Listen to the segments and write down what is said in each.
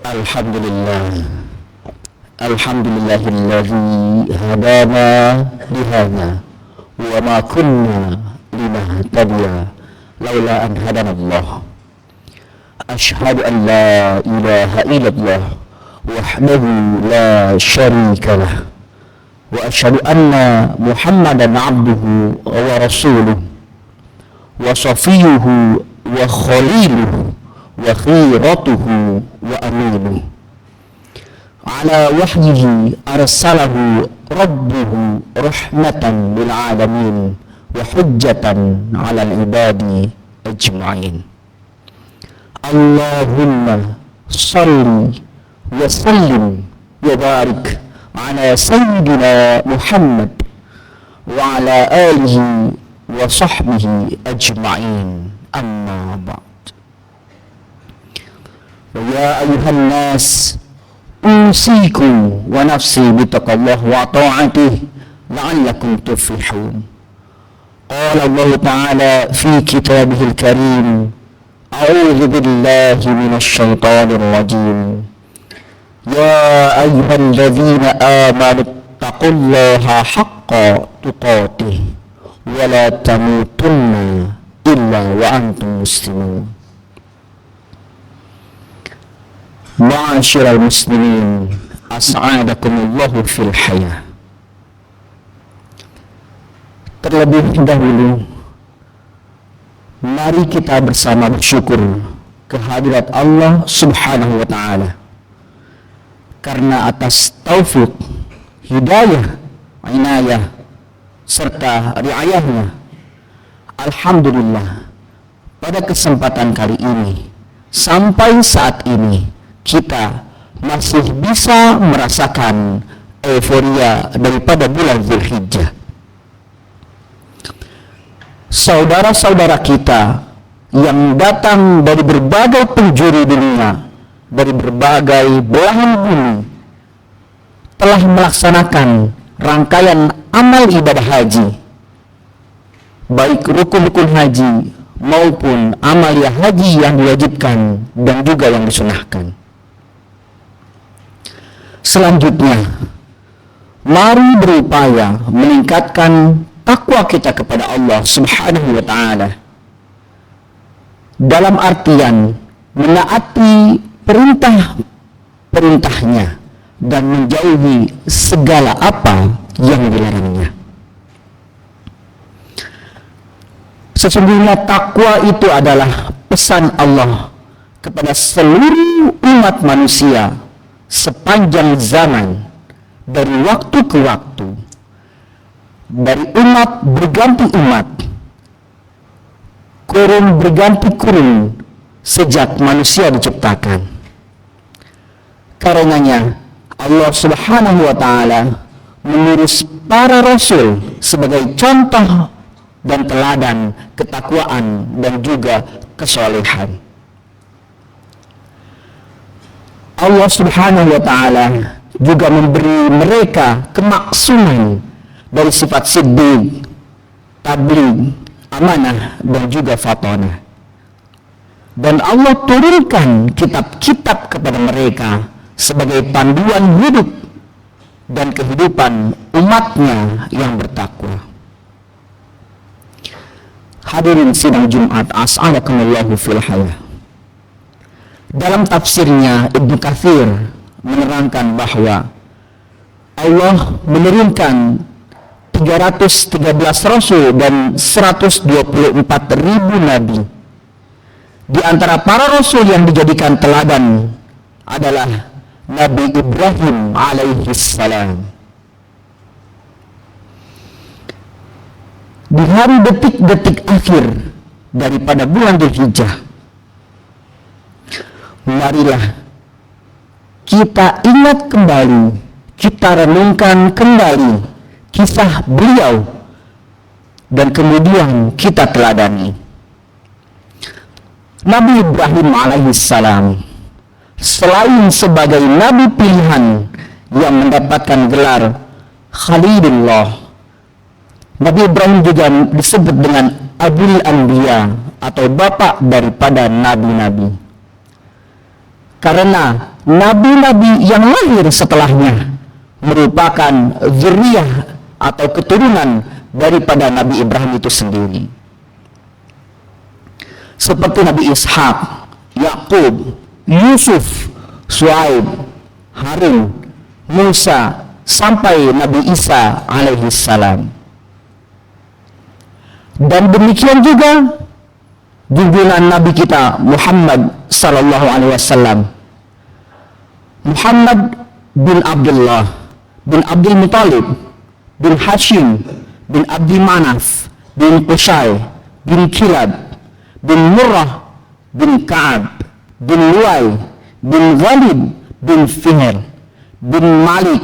Alhamdulillah, Alhamdulillahilladzi hadana lihada wa ma kunna linahtadiya laula an hadanallah. Ashhadu an la ilaha illallah wahdahu la syarika lah wa ashhadu anna Muhammadan abduhu wa rasuluh wa safiyuhu wa khaliluhu wa khiratuhu wa aminuh. Ala wahyihi arsalahu rabbuhu rahmatan lil alamin wa hujjatan ala al ibadi ajma'in. Allahumma salli wa sallim wa barik ala sayyidina Muhammad wa ala alihi wa sahbihi ajma'in. Amma ba'd. Ya ayuhan nas, usikum wa nafsi bitaqallah wa ta'atih la'allakum tuflihun. Qala Allah ta'ala fi kitabihil karim, a'udzu billahi minasy syaithanir rajim. Ya ayyuhalladzina amanu taqullaha haqqa tuqatih wa la tamutunna illa wa antum muslimun. Ma'asyiral muslimin, as'adakumullahu fil hayah. Terlebih dahulu, mari kita bersama bersyukur kehadirat Allah subhanahu wa ta'ala, karena atas taufik, hidayah, inayah, serta riayahnya, alhamdulillah, pada kesempatan kali ini, sampai saat ini, kita masih bisa merasakan euforia daripada bulan Dzulhijjah. Saudara-saudara kita yang datang dari berbagai penjuru dunia, dari berbagai belahan bumi, telah melaksanakan rangkaian amal ibadah haji, baik rukun-rukun haji maupun amalia haji yang diwajibkan dan juga yang disunahkan. Selanjutnya, mari berupaya meningkatkan takwa kita kepada Allah subhanahu wa ta'ala, dalam artian menaati perintah-perintahnya dan menjauhi segala apa yang dilarangnya. Sesungguhnya takwa itu adalah pesan Allah kepada seluruh umat manusia sepanjang zaman, dari waktu ke waktu, dari umat berganti umat, kurun berganti kurun, sejak manusia diciptakan. Karenanya Allah subhanahu wa ta'ala mengutus para rasul sebagai contoh dan teladan ketakwaan dan juga kesolehan. Allah subhanahu wa ta'ala juga memberi mereka kemaksuman dari sifat siddiq, tabligh, amanah, dan juga fatonah. Dan Allah turunkan kitab-kitab kepada mereka sebagai panduan hidup dan kehidupan umatnya yang bertakwa. Hadirin sidang Jumat, as'alakumullahu fil hayah. Dalam tafsirnya, Ibnu Katsir menerangkan bahwa Allah menurunkan 313 rasul dan 124.000 nabi. Di antara para rasul yang dijadikan teladan adalah Nabi Ibrahim alaihi salam. Di hari detik-detik akhir daripada bulan Dzulhijjah, marilah kita ingat kembali, kita renungkan kembali kisah beliau dan kemudian kita teladani. Nabi Ibrahim alaihissalam, selain sebagai nabi pilihan yang mendapatkan gelar Khalilullah, Nabi Ibrahim juga disebut dengan Abul Anbiya atau bapak daripada nabi-nabi. karena nabi-nabi yang lahir setelahnya merupakan zuriyah atau keturunan daripada Nabi Ibrahim itu sendiri. Seperti Nabi Ishak, Yakub, Yusuf, Shu'aib, Harun, Musa, sampai Nabi Isa alaihi salam. Dan demikian juga junjungan Nabi kita Muhammad sallallahu alaihi wasallam, Muhammad bin Abdullah bin Abdul Muttalib bin Hashim bin Abdi Manaf bin Qusay bin Kilab bin Murrah bin Ka'ab bin Luay bin Ghalib bin Fihr bin Malik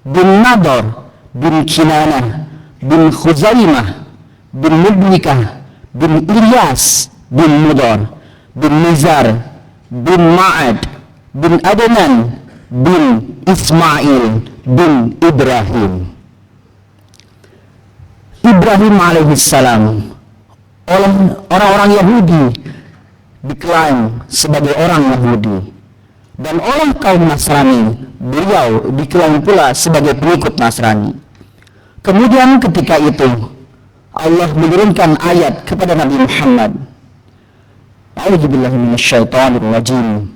bin Nadar bin Kinanah bin Khuzaimah bin Mudnikah bin Ilyas bin Mudar bin Nizar bin Ma'ad bin Adnan bin Ismail bin Ibrahim. Ibrahim alaihissalam oleh orang-orang Yahudi diklaim sebagai orang Yahudi, dan oleh kaum Nasrani beliau diklaim pula sebagai pengikut Nasrani. Kemudian ketika itu Allah menurunkan ayat kepada Nabi Muhammad, A'udzubillahi minasyaitonir rajim.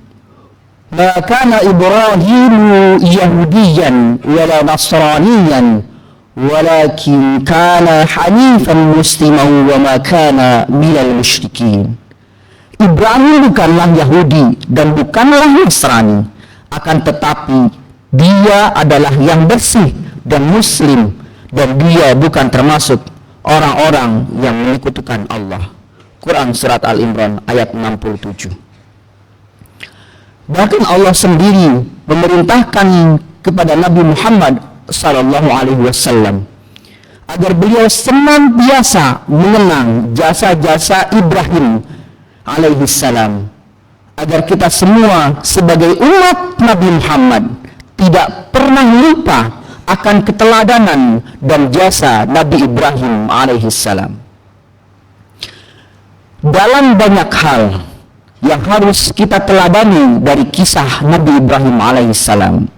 Ma kana Ibrahimu Yahudiyan wala Nasraniyan walakin kana hanifan musliman wa ma kana minal musyrikin. Ibrahim bukanlah Yahudi dan bukanlah Nasrani, akan tetapi dia adalah yang bersih dan muslim, dan dia bukan termasuk orang-orang yang menyekutukan Allah. Quran Surat Al-Imran ayat 67. Bahkan Allah sendiri memerintahkan kepada Nabi Muhammad sallallahu alaihi wasallam agar beliau senantiasa mengenang jasa-jasa Ibrahim alaihi salam, agar kita semua sebagai umat Nabi Muhammad tidak pernah lupa akan keteladanan dan jasa Nabi Ibrahim alaihi salam. Dalam banyak hal yang harus kita teladani dari kisah Nabi Ibrahim alaihissalam,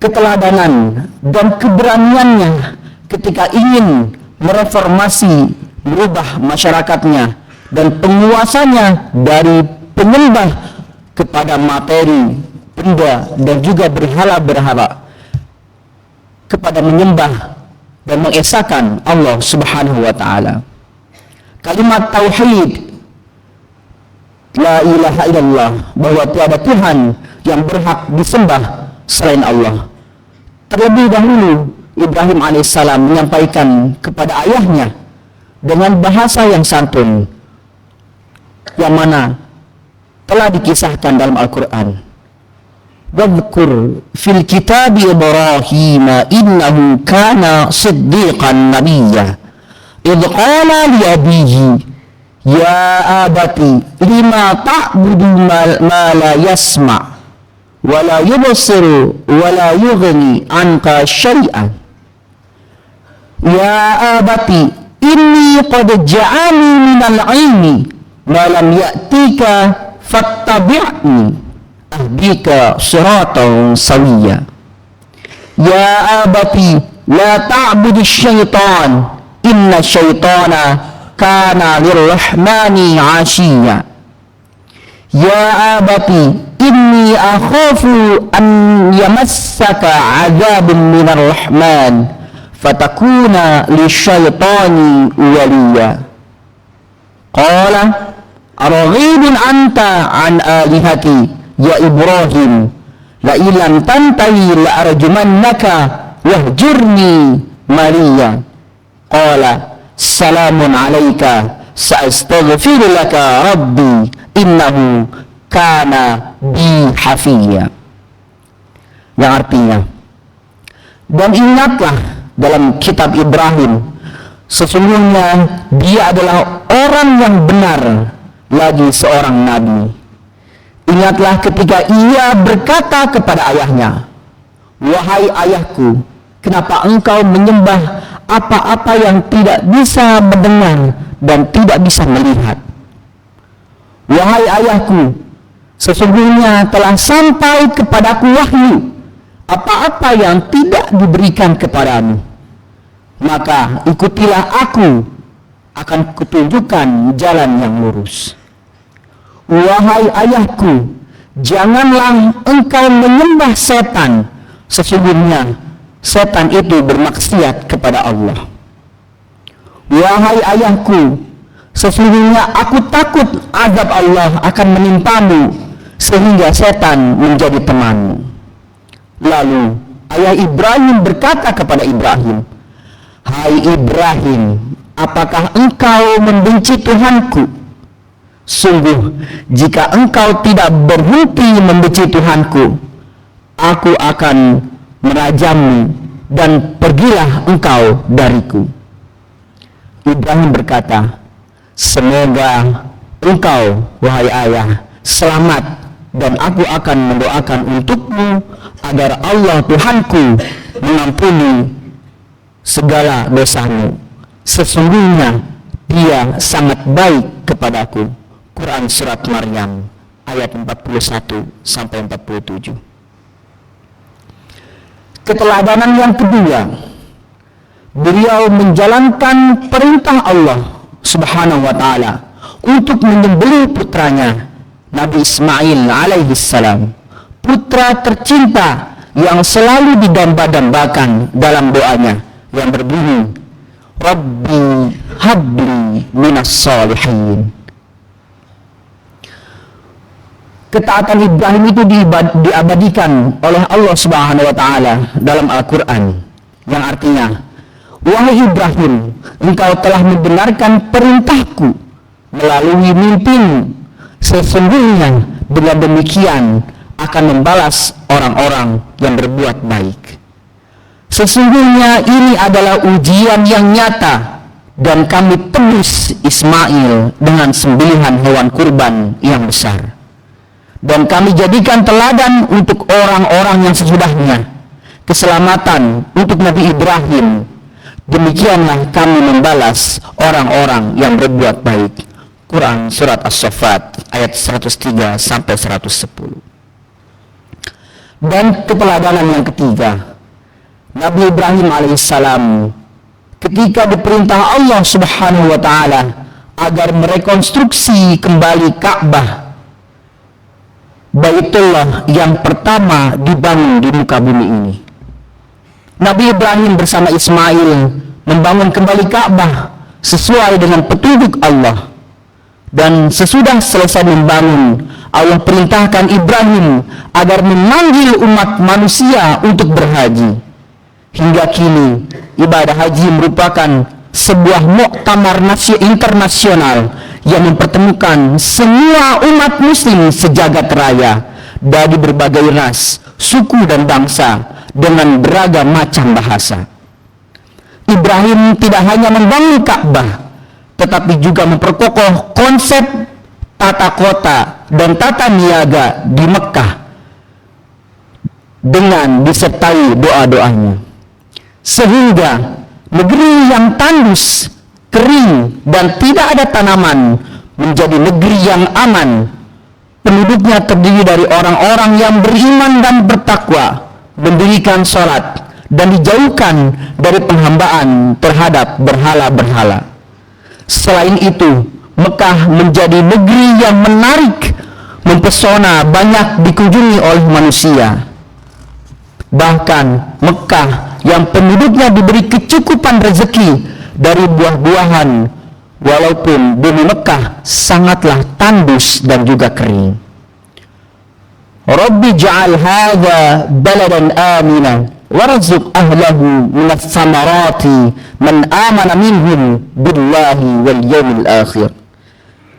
keteladanan dan keberaniannya ketika ingin mereformasi, merubah masyarakatnya dan penguasanya dari penyembah kepada materi, benda dan juga berhala-berhala kepada menyembah dan mengesahkan Allah Subhanahu wa taala. Kalimat tauhid, la ilaha illallah, bahwa tiada Tuhan yang berhak disembah selain Allah. Terlebih dahulu Ibrahim alaihissalam menyampaikan kepada ayahnya dengan bahasa yang santun, yang mana telah dikisahkan dalam Al-Quran. Wadhkur fil kitab Ibrahim innahu kana siddiqan nabiyya idh qala li abihi ya abati lima ta'budu ma la yasma' wa la yubsir wa la yughni anka syai'an ya abati inni qad ja'ani minal ilmi ma lam ya'tika fattabi'ni ahdika siratan sawiyya. Ya abati la ta'budu syaitan inna syaitana kana lirrahmani 'asiyya. Ya abati inni akhafu an yamassaka 'adzabun minar rahman fatakuna lisyaitani waliya. Qala araghibun anta an alihati ya Ibrahim la ilam tantahi la arjumannaka wahjurni maliya. Qala salamun alaika sa'astaghfiru laka rabbi innahu kana bi hafiyya. Yang artinya, dan ingatlah dalam kitab Ibrahim, sesungguhnya dia adalah orang yang benar, lagi seorang nabi. Ingatlah ketika ia berkata kepada ayahnya, wahai ayahku, kenapa engkau menyembah apa-apa yang tidak bisa mendengar dan tidak bisa melihat? Wahai ayahku, sesungguhnya telah sampai kepadaku wahyu apa-apa yang tidak diberikan kepadamu. Maka ikutilah aku, akan kutunjukkan jalan yang lurus. Wahai ayahku, janganlah engkau menyembah setan. Sesungguhnya setan itu bermaksiat kepada Allah. Wahai ayahku, sesungguhnya aku takut azab Allah akan menimpamu sehingga setan menjadi temanmu. Lalu ayah Ibrahim berkata kepada Ibrahim, hai Ibrahim, apakah engkau membenci Tuhanku? Sungguh, jika engkau tidak berhenti membenci Tuhanku, aku akan merajammu dan pergilah engkau dariku. Ibrahim berkata, semoga engkau, wahai ayah, selamat, dan aku akan mendoakan untukmu agar Allah Tuhanku mengampuni segala dosamu. Sesungguhnya Dia sangat baik kepadaku. Quran Surat Maryam ayat 41 sampai 47. Keteladanan yang kedua, beliau menjalankan perintah Allah Subhanahu wa ta'ala untuk menyembelih putranya Nabi Ismail alaihi salam, putra tercinta yang selalu didamba-dambakan dalam doanya yang berbunyi, Rabbi habli minas solihin. Ketaatan Ibrahim itu diabadikan oleh Allah Subhanahu wa ta'ala dalam Al-Quran, yang artinya, wahai Ibrahim, engkau telah membenarkan perintahku melalui mimpimu. Sesungguhnya dengan demikian akan membalas orang-orang yang berbuat baik. Sesungguhnya ini adalah ujian yang nyata, dan kami tebus Ismail dengan sembelihan hewan kurban yang besar. Dan kami jadikan teladan untuk orang-orang yang sesudahnya, keselamatan untuk Nabi Ibrahim. Demikianlah kami membalas orang-orang yang berbuat baik. Quran Surat As-Saffat ayat 103 sampai 110. Dan keteladanan yang ketiga, Nabi Ibrahim alaihissalam ketika diperintah Allah Subhanahu wa ta'ala agar merekonstruksi kembali Ka'bah, Baitullah yang pertama dibangun di muka bumi ini. Nabi Ibrahim bersama Ismail membangun kembali Ka'bah sesuai dengan petunjuk Allah. Dan sesudah selesai membangun, Allah perintahkan Ibrahim agar memanggil umat manusia untuk berhaji. Hingga kini, ibadah haji merupakan sebuah muktamar internasional yang mempertemukan semua umat muslim sejagat raya dari berbagai ras, suku dan bangsa dengan beragam macam bahasa. Ibrahim tidak hanya membangun Ka'bah, tetapi juga memperkokoh konsep tata kota dan tata niaga di Mekah dengan disertai doa-doanya, sehingga negeri yang tandus, kering, dan tidak ada tanaman menjadi negeri yang aman. Penduduknya terdiri dari orang-orang yang beriman dan bertakwa, mendirikan sholat, dan dijauhkan dari penghambaan terhadap berhala-berhala. Selain itu, Mekah menjadi negeri yang menarik, mempesona, banyak dikunjungi oleh manusia. Bahkan Mekah yang penduduknya diberi kecukupan rezeki dari buah-buahan, walaupun bumi Mekah sangatlah tandus dan juga kering. Rabbi ja'al hadha baladan amina warzuq ahlahu minats samarati man amana minhum billahi wal yawmil akhir.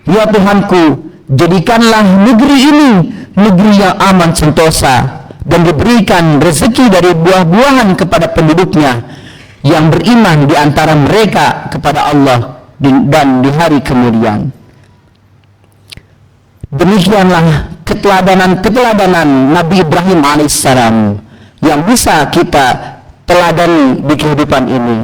Ya Tuhanku, jadikanlah negeri ini negeri yang aman sentosa, dan diberikan rezeki dari buah-buahan kepada penduduknya yang beriman di antara mereka kepada Allah dan di hari kemudian. Demikianlah keteladanan Nabi Ibrahim alaihissalam yang bisa kita teladani di kehidupan ini.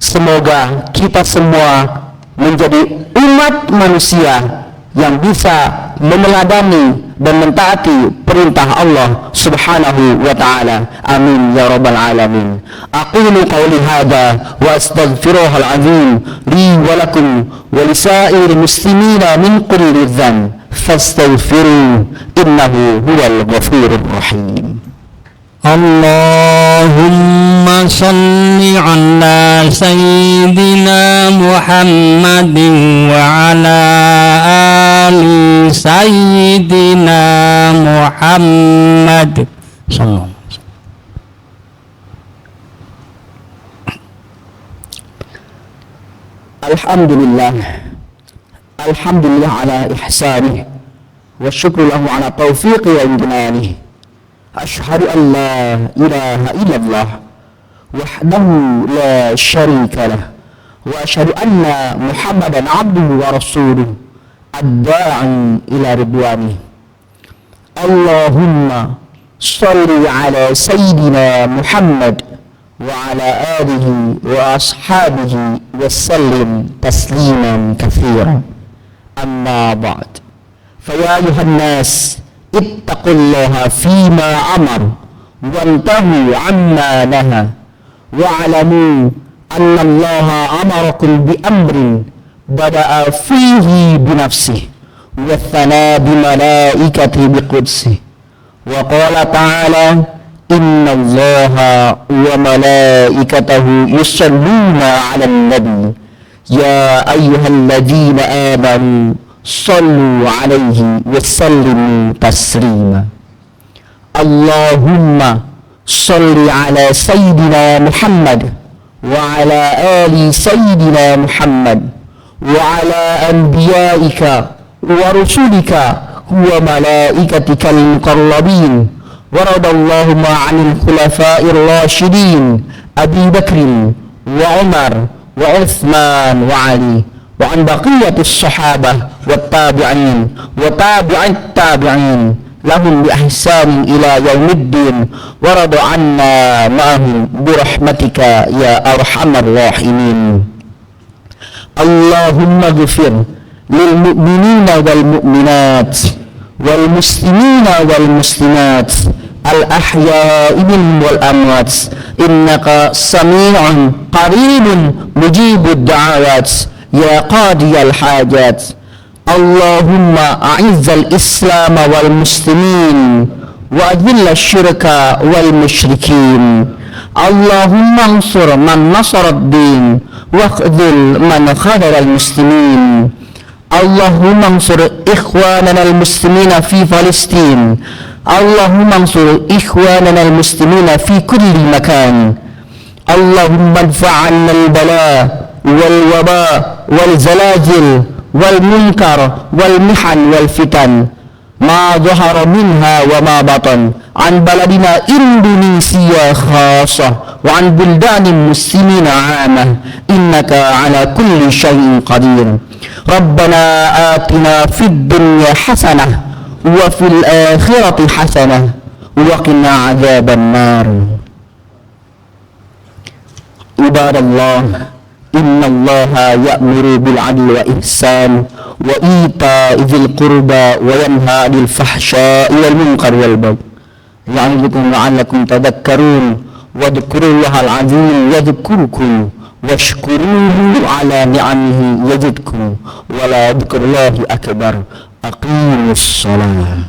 Semoga kita semua menjadi umat manusia yang bisa meneladani dan mentaati perintah Allah Subhanahu wa taala. Amin ya rabbal alamin. Aqulu qawli hadza wa astaghfirullahal azim li wa lakum wa lisairil muslimina min kulli dhanb fastaghfiru innahu huwal ghafurur rahim. Allahumma salli ala sayyidina Muhammadin wa ala ali sayyidina Muhammad sallallahu alaihi wasallam. Alhamdulillah ala ihsanih wa syukru lahu ala taufiqi wa imtinanihi. Ashhadu an la ilaha illallah wahdahu la syarika lah wa ashhadu anna Muhammadan abduhu wa rasuluh ad-da'i ila ridwani. Allahumma salli ala sayyidina Muhammad wa ala alihi wa ashabihi wa sallim tasliman katsiran. Amma ba'd. Fa ya ayuhan nas ittaqullaha fima amar wantahu amma naha wa'lamu anna allaha amarakum bi amrin bada'a fihi bi nafsihi wa thana bi malaikatihi bi qudsihi wa qala ta'ala inna allaha wa malaikatahu yusalluna 'alan nabi ya ayyuhalladzina amanu sallu alaihi wa sallimu taslima. Allahumma salli ala sayyidina Muhammad wa ala ali sayyidina Muhammad wa ala anbiyaika wa rusulika wa malaikatika al-muqarrabin wa radallahumma 'anil khulafa'ir rasyidin Abi Bakr wa Umar wa Uthman wa Ali wa an baqiyatis sahabah wat tabi'in wa tabi'it tabi'in lahum bi ihsanin ila yaumiddin wa radu anna ma'ahum bi rahmatika ya arhamar rahimin. Allahumma ighfir lil mu'minina wal mu'minat wal muslimina wal muslimat al ahya'i minhum wal amwat innaka sami'un qaribun mujibud da'awat ya qadiyal hajat. Allahumma a'izzal islam wal muslimin wa adhillal syirka wal musyrikin. Allahumma ansur man nasara ad-din wa khudhul man khadhala al muslimin. Allahumma ansur ikhwanana al muslimina fi Palestin. Allahumma ansur ikhwanana al muslimina fi kulli makan. Allahumma adfa'anna al bala wal waba wal zalazil wal munkar wal mihan wal fitan ma zahara minha wa ma batan an baladina Indonesia khasah wa an buldanin muslimina amah innaka ala kulli syai'in qadir. Rabbana atina fid dunya hasanah wa fil akhirati hasanah wa qina adzaban nar. Ibadallah, inna allaha ya'muru bil 'adli wa ihsan wa ita'i dzil qurba wa yanha 'anil fahsya'i wal munkari wal baghi ya'idukum la'allakum tadhakkarun wadhkurullahal 'azim yadhkurukum washkuruhu 'ala ni'amihi yazidkum wa la dzikrullahi akbar. Aqimus shalah.